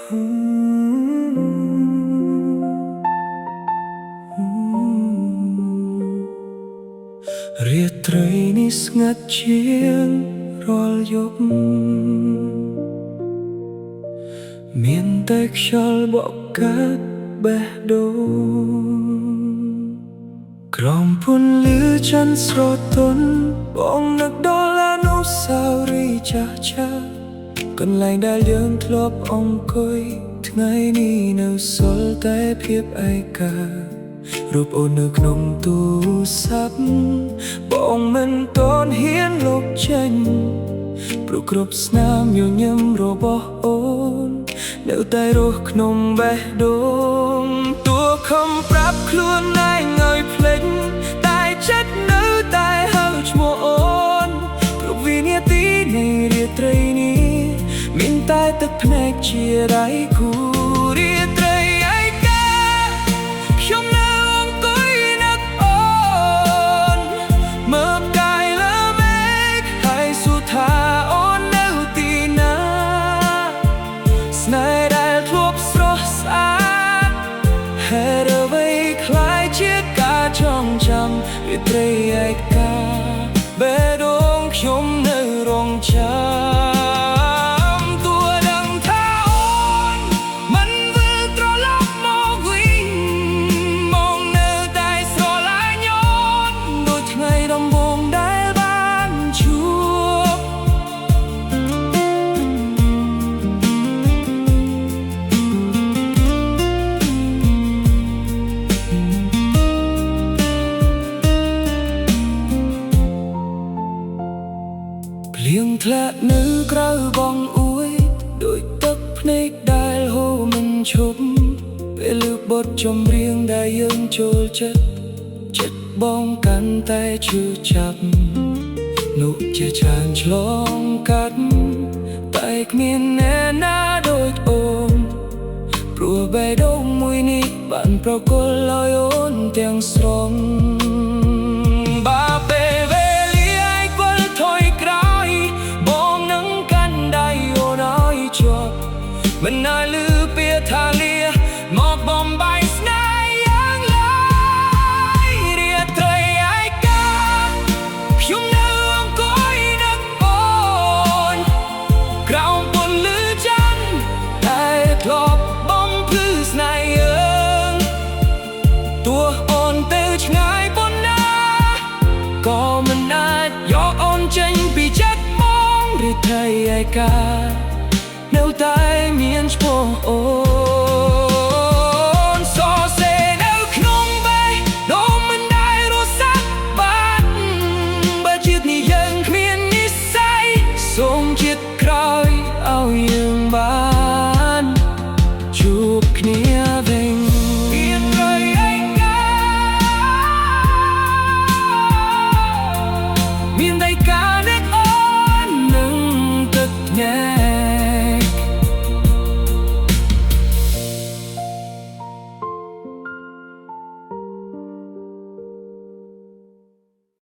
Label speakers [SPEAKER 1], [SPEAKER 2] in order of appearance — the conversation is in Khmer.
[SPEAKER 1] រាត្រីនេះស្ងាត់ជាងរាល់យប់មានតែខ្យល់បក់កាត់បេះដូងក្រោមពន្លឺច័ន្ទស្រទន់បងនឹកដល់អនុស្សាវរីយ៍ចាស់កន្លែងដែលយើងធ្លាប់អង្គុយថ្ងៃនេះនៅសល់តែភាពឯការូបអូននៅក្នុងទូរស័ព្ទបងមិនទាន់ហ៊ានលុបចេញព្រោះគ្រប់ស្នាមញញឹមរបស់អូននៅតែរស់ក្នុងបេះដូងតួខំប្រាប់ខ្លួនឯងឲ្យភ្លេចតែចិត្តនៅតែហៅឈ្មោះអូនព្រោះវិនាទីនៃរាត្រីនេះមានតែទឹកភ្នែកជាដៃគូរាត្រីឯកាខ្ញុំនៅអង្គុយនឹកអូនមើលផ្កាយលើមេឃហើយសួរថាអូននៅទីណាស្នេហ៍ដែលធ្លាប់ស្រស់ស្អាតហេតុអ្វីคล้ายជាការចងចាំរាត្រីឯកាបេះដូងខ្ញុំនៅរងចាំភ្លៀងធ្លាក់នៅក្រៅបងអួយដូចទឹកភ្នែកដែលហូរមិនឈប់ពេលឮបទចម្រៀងដែលយើងចូលចិត្តបងកាន់តែឈឺចាប់នោះជាច្រើនឆ្លងកាត់តែគ្មានអ្នកណាដូចអូនព្រោះបេះដូងមួយនេះបានប្រគល់ឲ្យអូនទាំងស្រុងមិនណាលឺពាក្យថាលាមកបំបាយស្នេហ៍យ៉ាងឡើយរាត្រីឯកាខ្ញុំនៅអង្គុយនឹកអូនក្រោមពន្លឺច័ន្ទតែធ្លាប់បំភ្លឺស្នេហ៍យើងទោះអូនទៅឆ្ងាយប៉ុណ្ណាក៏មិនអាចយកអូនចេញពីចិត្តបងរាត្រីឯកានៅតែមានឈ្មោះអូ